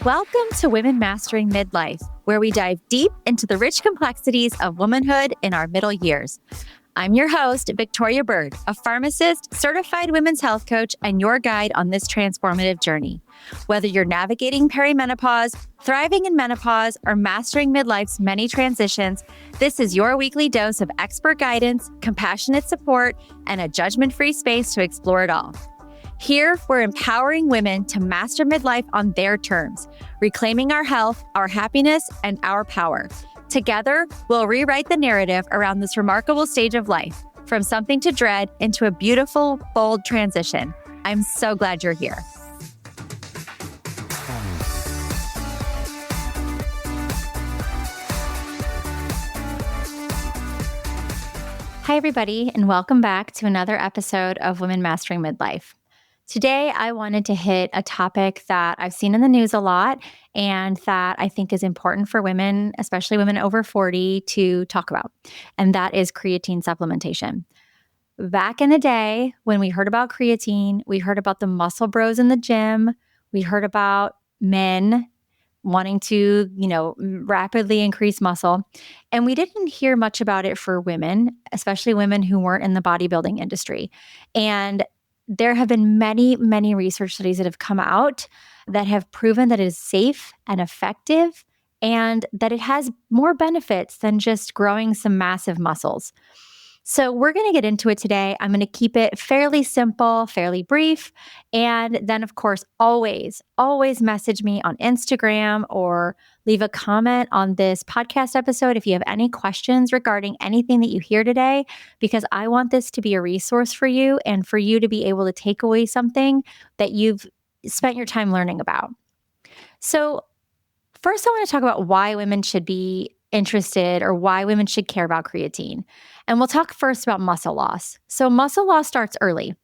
Welcome to Women Mastering Midlife, where we dive deep into the rich complexities of womanhood in our middle years. I'm your host, Victoria Bird, a pharmacist, certified women's health coach, and your guide on this transformative journey. Whether you're navigating perimenopause, thriving in menopause, or mastering midlife's many transitions, this is your weekly dose of expert guidance, compassionate support, and a judgment-free space to explore it all. Here, we're empowering women to master midlife on their terms, reclaiming our health, our happiness, and our power. Together, we'll rewrite the narrative around this remarkable stage of life, from something to dread into a beautiful, bold transition. I'm so glad you're here. Hi, everybody, and welcome back to another episode of Women Mastering Midlife. Today, I wanted to hit a topic that I've seen in the news a lot and that I think is important for women, especially women over 40, to talk about, and that is creatine supplementation. Back in the day, when we heard about creatine, we heard about the muscle bros in the gym. We heard about men wanting to, rapidly increase muscle. And we didn't hear much about it for women, especially women who weren't in the bodybuilding industry. And there have been many, many research studies that have come out that have proven that it is safe and effective and that it has more benefits than just growing some massive muscles. So we're going to get into it today. I'm going to keep it fairly simple, fairly brief. And then, of course, always message me on Instagram or leave a comment on this podcast episode if you have any questions regarding anything that you hear today, because I want this to be a resource for you and for you to be able to take away something that you've spent your time learning about. So first, I want to talk about why women should be interested or why women should care about creatine. And we'll talk first about muscle loss. So muscle loss starts early.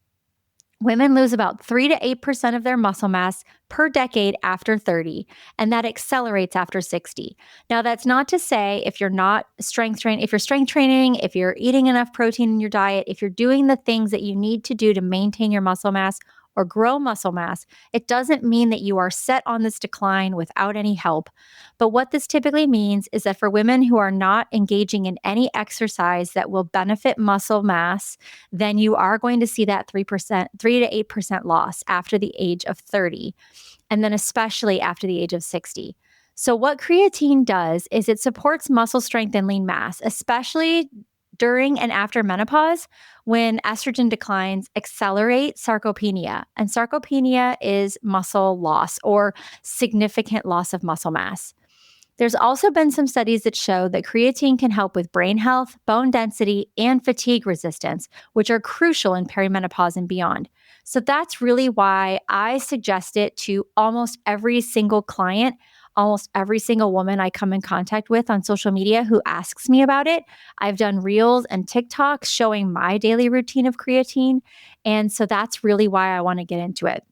Women lose about 3 to 8% of their muscle mass per decade after 30, and that accelerates after 60. Now, that's not to say if you're not strength training, if you're eating enough protein in your diet, if you're doing the things that you need to do to maintain your muscle mass or grow muscle mass, it doesn't mean that you are set on this decline without any help. But what this typically means is that for women who are not engaging in any exercise that will benefit muscle mass, then you are going to see that 3 to 8% loss after the age of 30, and then especially after the age of 60. So what creatine does is it supports muscle strength and lean mass, especially during and after menopause, when estrogen declines accelerate sarcopenia. And sarcopenia is muscle loss or significant loss of muscle mass. There's also been some studies that show that creatine can help with brain health, bone density, and fatigue resistance, which are crucial in perimenopause and beyond. So that's really why I suggest it to almost every single client, almost every single woman I come in contact with on social media who asks me about it. I've done reels and TikToks showing my daily routine of creatine. And so that's really why I want to get into it.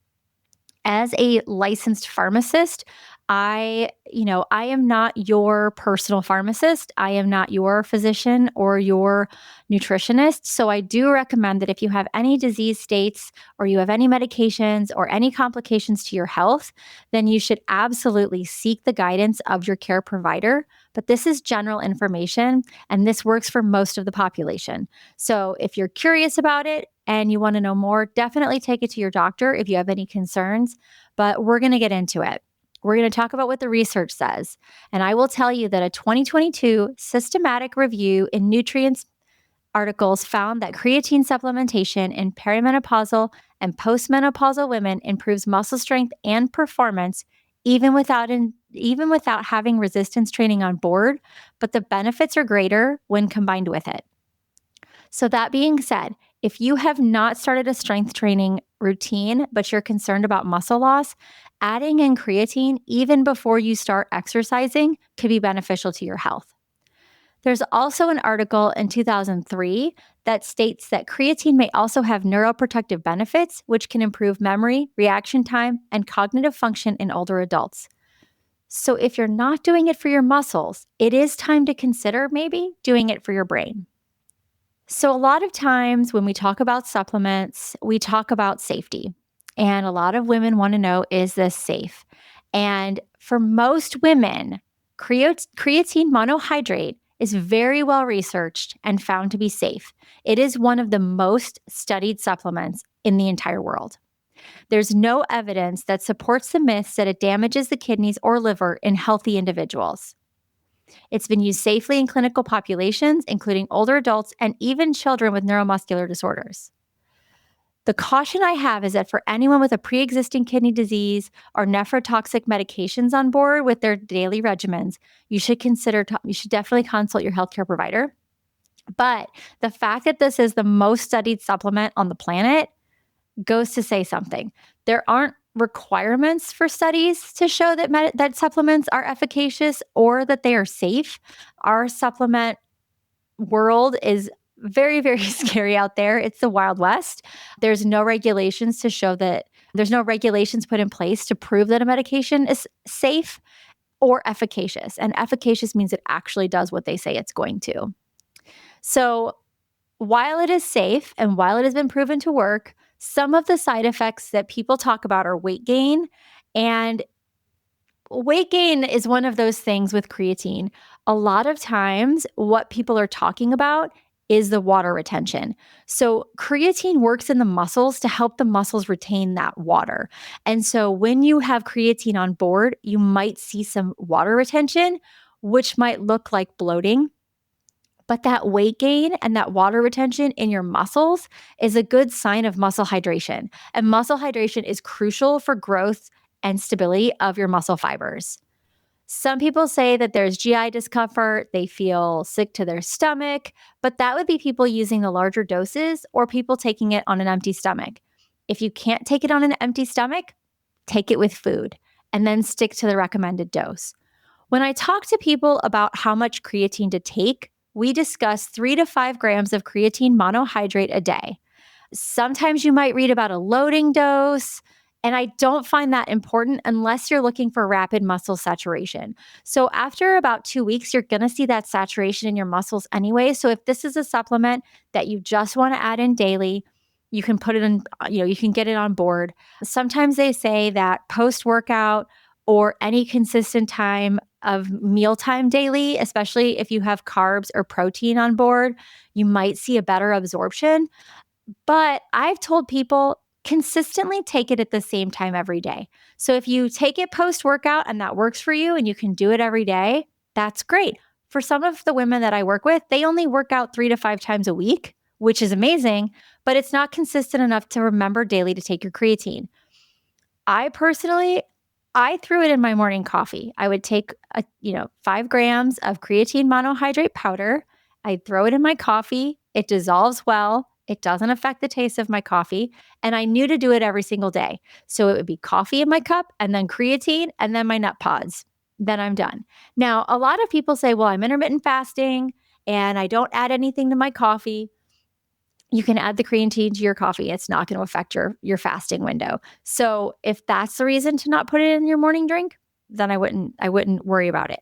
As a licensed pharmacist, I am not your personal pharmacist. I am not your physician or your nutritionist. So I do recommend that if you have any disease states or you have any medications or any complications to your health, then you should absolutely seek the guidance of your care provider. But this is general information, and this works for most of the population. So if you're curious about it and you want to know more, definitely take it to your doctor if you have any concerns. But we're going to get into it. We're going to talk about what the research says. And I will tell you that a 2022 systematic review in nutrients articles found that creatine supplementation in perimenopausal and postmenopausal women improves muscle strength and performance even without having resistance training on board, but the benefits are greater when combined with it. So that being said, if you have not started a strength training routine, but you're concerned about muscle loss, adding in creatine even before you start exercising could be beneficial to your health. There's also an article in 2003 that states that creatine may also have neuroprotective benefits, which can improve memory, reaction time, and cognitive function in older adults. So if you're not doing it for your muscles, it is time to consider maybe doing it for your brain. So a lot of times when we talk about supplements, we talk about safety. And a lot of women want to know, is this safe? And for most women, creatine monohydrate is very well researched and found to be safe. It is one of the most studied supplements in the entire world. There's no evidence that supports the myths that it damages the kidneys or liver in healthy individuals. It's been used safely in clinical populations, including older adults and even children with neuromuscular disorders. The caution I have is that for anyone with a pre-existing kidney disease or nephrotoxic medications on board with their daily regimens, you should definitely consult your healthcare provider. But the fact that this is the most studied supplement on the planet goes to say something. There aren't requirements for studies to show that supplements are efficacious or that they are safe. Our supplement world is very, very scary out there. It's the Wild West. There's no regulations put in place to prove that a medication is safe or efficacious. And efficacious means it actually does what they say it's going to. So while it is safe and while it has been proven to work, some of the side effects that people talk about are weight gain. And weight gain is one of those things with creatine. A lot of times, what people are talking about is the water retention. So creatine works in the muscles to help the muscles retain that water. And so when you have creatine on board, you might see some water retention, which might look like bloating. But that weight gain and that water retention in your muscles is a good sign of muscle hydration. And muscle hydration is crucial for growth and stability of your muscle fibers. Some people say that there's GI discomfort, they feel sick to their stomach, but that would be people using the larger doses or people taking it on an empty stomach. If you can't take it on an empty stomach, take it with food and then stick to the recommended dose. When I talk to people about how much creatine to take, we discuss 3 to 5 grams of creatine monohydrate a day. Sometimes you might read about a loading dose, and I don't find that important unless you're looking for rapid muscle saturation. So after about 2 weeks, you're going to see that saturation in your muscles anyway. So if this is a supplement that you just want to add in daily, you can put it in, you can get it on board. Sometimes they say that post-workout or any consistent time of mealtime daily, especially if you have carbs or protein on board, you might see a better absorption. But I've told people consistently take it at the same time every day. So if you take it post-workout and that works for you and you can do it every day, that's great. For some of the women that I work with, they only work out 3 to 5 times a week, which is amazing, but it's not consistent enough to remember daily to take your creatine. I threw it in my morning coffee. I would take 5 grams of creatine monohydrate powder. I'd throw it in my coffee. It dissolves well. It doesn't affect the taste of my coffee. And I knew to do it every single day. So it would be coffee in my cup and then creatine and then my nut pods. Then I'm done. Now, a lot of people say, well, I'm intermittent fasting and I don't add anything to my coffee. You can add the creatine to your coffee. It's not going to affect your fasting window. So if that's the reason to not put it in your morning drink, then I wouldn't worry about it.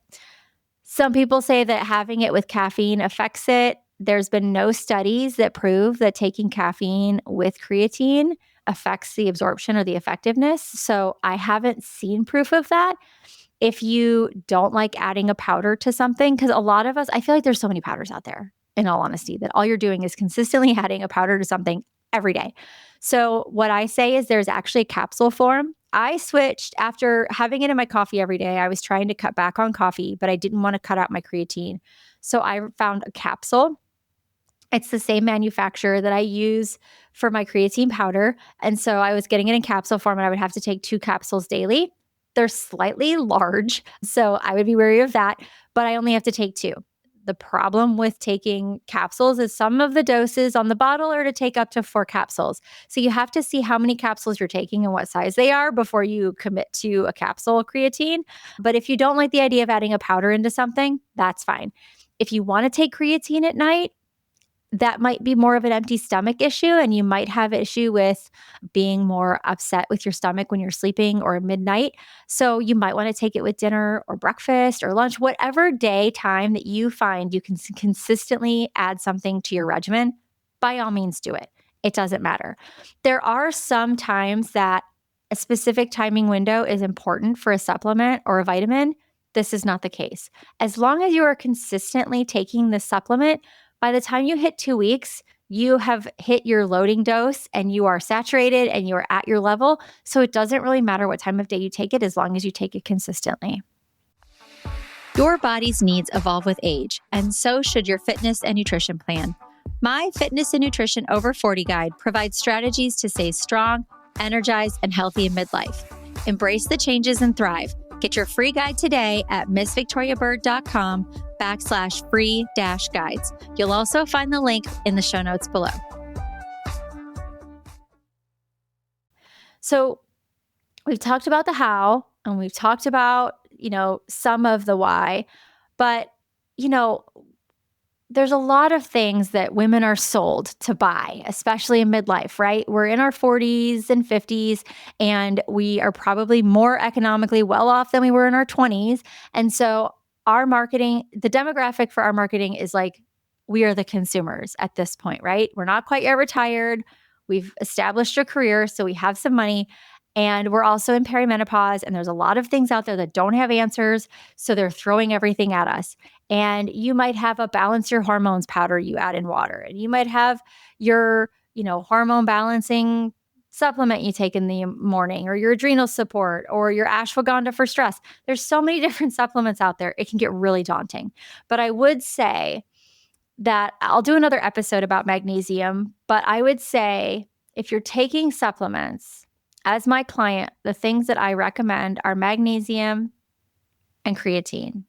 Some people say that having it with caffeine affects it. There's been no studies that prove that taking caffeine with creatine affects the absorption or the effectiveness. So I haven't seen proof of that. If you don't like adding a powder to something, because a lot of us, I feel like there's so many powders out there, in all honesty, that all you're doing is consistently adding a powder to something every day. So what I say is there's actually a capsule form. I switched after having it in my coffee every day. I was trying to cut back on coffee, but I didn't want to cut out my creatine. So I found a capsule. It's the same manufacturer that I use for my creatine powder. And so I was getting it in capsule form and I would have to take 2 capsules daily. They're slightly large, so I would be wary of that, but I only have to take 2. The problem with taking capsules is some of the doses on the bottle are to take up to 4 capsules. So you have to see how many capsules you're taking and what size they are before you commit to a capsule creatine. But if you don't like the idea of adding a powder into something, that's fine. If you want to take creatine at night, that might be more of an empty stomach issue, and you might have issue with being more upset with your stomach when you're sleeping or at midnight. So you might want to take it with dinner or breakfast or lunch, whatever day time that you find you can consistently add something to your regimen, by all means do it. It doesn't matter. There are some times that a specific timing window is important for a supplement or a vitamin, this is not the case. As long as you are consistently taking the supplement, by the time you hit 2 weeks, you have hit your loading dose and you are saturated and you are at your level. So it doesn't really matter what time of day you take it as long as you take it consistently. Your body's needs evolve with age, and so should your fitness and nutrition plan. My Fitness and Nutrition Over 40 guide provides strategies to stay strong, energized, and healthy in midlife. Embrace the changes and thrive. Get your free guide today at missvictoriabird.com/free-guides. You'll also find the link in the show notes below. So we've talked about the how, and we've talked about, some of the why, but, there's a lot of things that women are sold to buy, especially in midlife, right? We're in our 40s and 50s, and we are probably more economically well off than we were in our 20s. And so our marketing, the demographic for our marketing is like, we are the consumers at this point, right? We're not quite yet retired. We've established a career, so we have some money. And we're also in perimenopause, and there's a lot of things out there that don't have answers. So they're throwing everything at us. And you might have a balance your hormones powder you add in water. And you might have your, hormone balancing supplement you take in the morning, or your adrenal support, or your ashwagandha for stress. There's so many different supplements out there. It can get really daunting. But I would say that I'll do another episode about magnesium, but I would say if you're taking supplements, as my client, the things that I recommend are magnesium and creatine.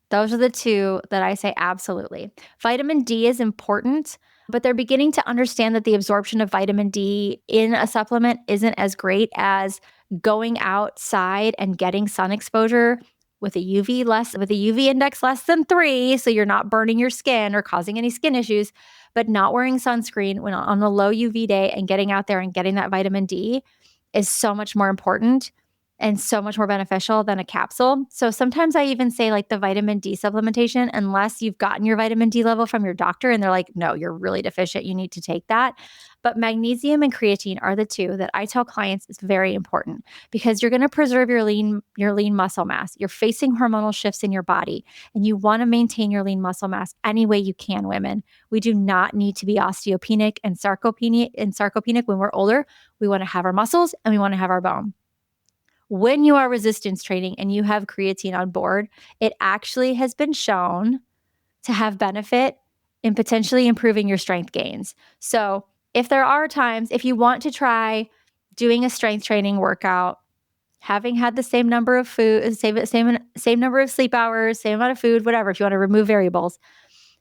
Those are the two that I say absolutely. Vitamin D is important, but they're beginning to understand that the absorption of vitamin D in a supplement isn't as great as going outside and getting sun exposure with a UV index less than 3, so you're not burning your skin or causing any skin issues, but not wearing sunscreen when on a low UV day and getting out there and getting that vitamin D is so much more important and so much more beneficial than a capsule. So sometimes I even say like the vitamin D supplementation, unless you've gotten your vitamin D level from your doctor and they're like, no, you're really deficient, you need to take that. But magnesium and creatine are the two that I tell clients is very important because you're going to preserve your lean muscle mass. You're facing hormonal shifts in your body and you want to maintain your lean muscle mass any way you can, women. We do not need to be osteopenic and sarcopenic when we're older. We want to have our muscles and we want to have our bone. When you are resistance training and you have creatine on board, it actually has been shown to have benefit in potentially improving your strength gains. So if there are times, if you want to try doing a strength training workout, having had the same number of food, same number of sleep hours, same amount of food, whatever, if you want to remove variables,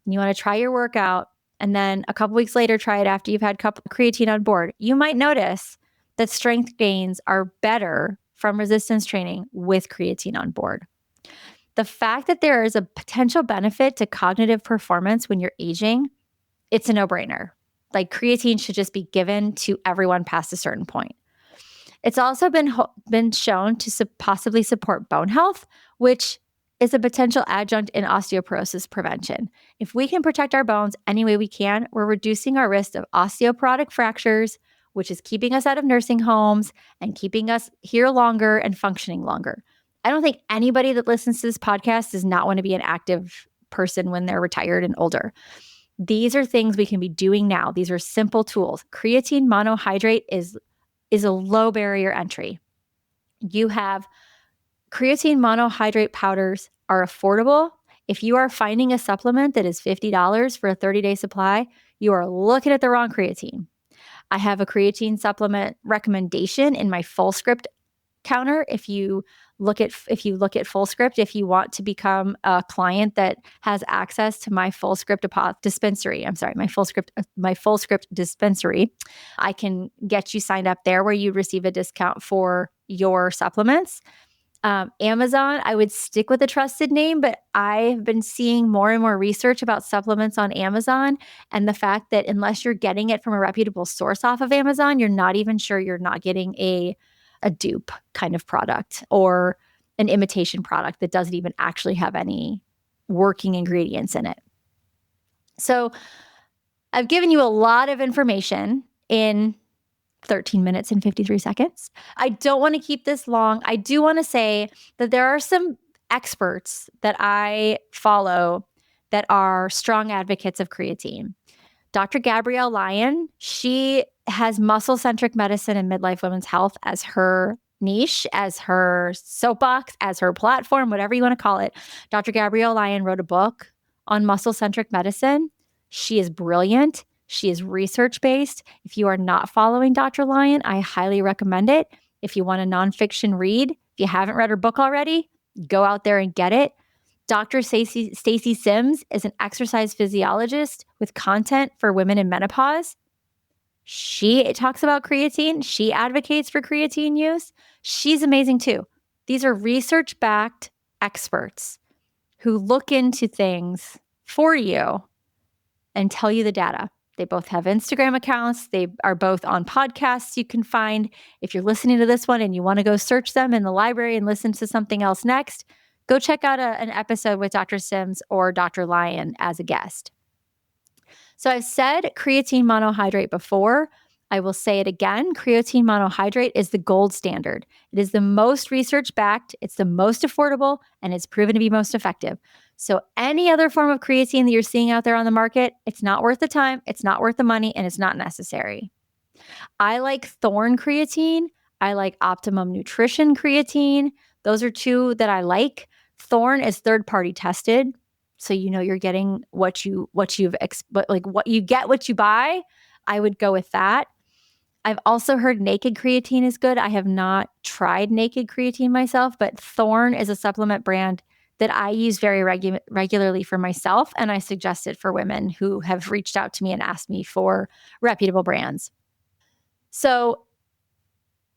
and you want to try your workout, and then a couple weeks later, try it after you've had creatine on board, you might notice that strength gains are better from resistance training with creatine on board. The fact that there is a potential benefit to cognitive performance when you're aging, it's a no-brainer. Like creatine should just be given to everyone past a certain point. It's also been shown to possibly support bone health, which is a potential adjunct in osteoporosis prevention. If we can protect our bones any way we can, we're reducing our risk of osteoporotic fractures, which is keeping us out of nursing homes and keeping us here longer and functioning longer. I don't think anybody that listens to this podcast does not want to be an active person when they're retired and older. These are things we can be doing now. These are simple tools. Creatine monohydrate is a low barrier entry. You have creatine monohydrate powders are affordable. If you are finding a supplement that is $50 for a 30-day supply, you are looking at the wrong creatine. I have a creatine supplement recommendation in my full script counter. If you look at full script, if you want to become a client that has access to my full script dispensary, my full script dispensary, I can get you signed up there where you receive a discount for your supplements. Amazon, I would stick with a trusted name, but I've been seeing more and more research about supplements on Amazon and the fact that unless you're getting it from a reputable source off of Amazon, you're not even sure you're not getting a dupe kind of product or an imitation product that doesn't even actually have any working ingredients in it. So I've given you a lot of information in 13 minutes and 53 seconds. I don't want to keep this long. I do want to say that there are some experts that I follow that are strong advocates of creatine. Dr. Gabrielle Lyon, she has muscle-centric medicine and midlife women's health as her niche, as her soapbox, as her platform, whatever you want to call it. Dr. Gabrielle Lyon wrote a book on muscle-centric medicine. She is brilliant. She is research-based. If you are not following Dr. Lyon, I highly recommend it. If you want a nonfiction read, if you haven't read her book already, go out there and get it. Dr. Stacy Sims is an exercise physiologist with content for women in menopause. She talks about creatine. She advocates for creatine use. She's amazing too. These are research-backed experts who look into things for you and tell you the data. They both have Instagram accounts. They are both on podcasts you can find. If you're listening to this one and you want to go search them in the library and listen to something else next, go check out an episode with Dr. Sims or Dr. Lyon as a guest. So I've said creatine monohydrate before. I will say it again. Creatine monohydrate is the gold standard. It is the most research-backed, it's the most affordable, and it's proven to be most effective. So any other form of creatine that you're seeing out there on the market, it's not worth the time, it's not worth the money, and it's not necessary. I like Thorne creatine. I like Optimum Nutrition creatine. Those are two that I like. Thorne is third-party tested, so you know you're getting what you get what you buy. I would go with that. I've also heard Naked creatine is good. I have not tried Naked creatine myself, but Thorne is a supplement brand that I use very regularly for myself, and I suggest it for women who have reached out to me and asked me for reputable brands. So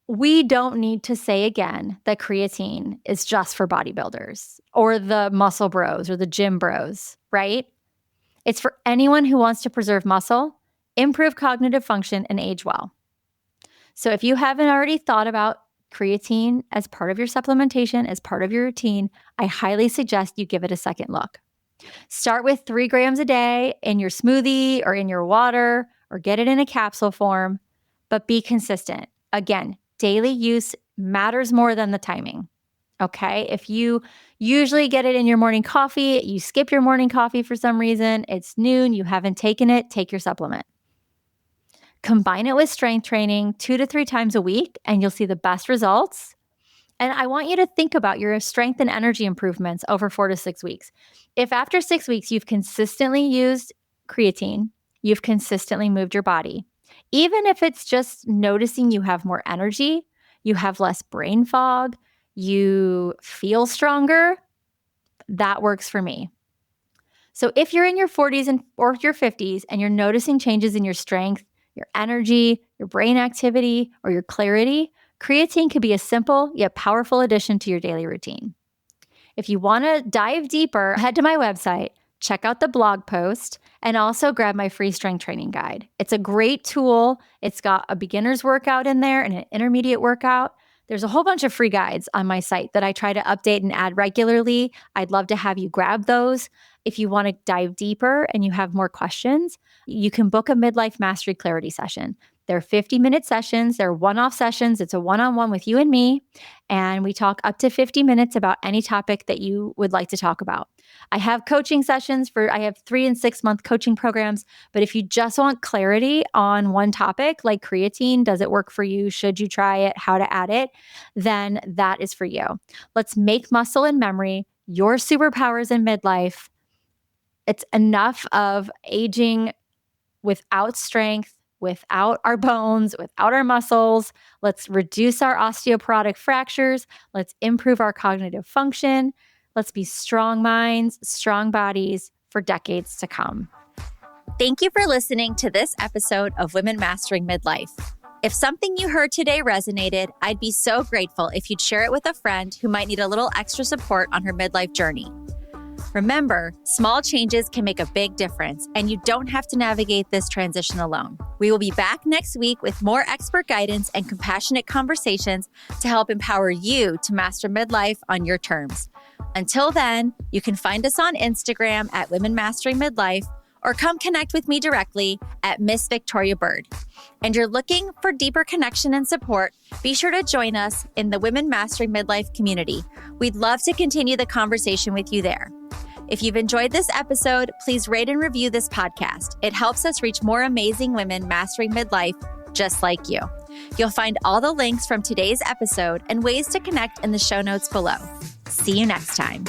we don't need to say again that creatine is just for bodybuilders or the muscle bros or the gym bros, right? It's for anyone who wants to preserve muscle, improve cognitive function, and age well. So if you haven't already thought about creatine as part of your supplementation, as part of your routine, I highly suggest you give it a second look. Start with 3 grams a day in your smoothie or in your water, or get it in a capsule form, but be consistent. Again, daily use matters more than the timing. Okay? If you usually get it in your morning coffee, you skip your morning coffee for some reason, it's noon, you haven't taken it, take your supplement. Combine it with strength training 2 to 3 times a week, and you'll see the best results. And I want you to think about your strength and energy improvements over 4 to 6 weeks. If after 6 weeks you've consistently used creatine, you've consistently moved your body, even if it's just noticing you have more energy, you have less brain fog, you feel stronger, that works for me. So if you're in your 40s or your 50s and you're noticing changes in your strength, your energy, your brain activity, or your clarity, creatine could be a simple yet powerful addition to your daily routine. If you want to dive deeper, head to my website, check out the blog post, and also grab my free strength training guide. It's a great tool. It's got a beginner's workout in there and an intermediate workout. There's a whole bunch of free guides on my site that I try to update and add regularly. I'd love to have you grab those. If you want to dive deeper and you have more questions, you can book a Midlife Mastery Clarity session. They're 50-minute sessions. They're one-off sessions. It's a one-on-one with you and me. And we talk up to 50 minutes about any topic that you would like to talk about. I have coaching sessions I have 3 and 6 month coaching programs. But if you just want clarity on one topic, like creatine, does it work for you? Should you try it? How to add it? Then that is for you. Let's make muscle and memory your superpowers in midlife. It's enough of aging without strength, without our bones, without our muscles. Let's reduce our osteoporotic fractures. Let's improve our cognitive function. Let's be strong minds, strong bodies for decades to come. Thank you for listening to this episode of Women Mastering Midlife. If something you heard today resonated, I'd be so grateful if you'd share it with a friend who might need a little extra support on her midlife journey. Remember, small changes can make a big difference, and you don't have to navigate this transition alone. We will be back next week with more expert guidance and compassionate conversations to help empower you to master midlife on your terms. Until then, you can find us on Instagram at Women Mastering Midlife or come connect with me directly at Miss Victoria Bird. And you're looking for deeper connection and support, be sure to join us in the Women Mastering Midlife community. We'd love to continue the conversation with you there. If you've enjoyed this episode, please rate and review this podcast. It helps us reach more amazing women mastering midlife just like you. You'll find all the links from today's episode and ways to connect in the show notes below. See you next time.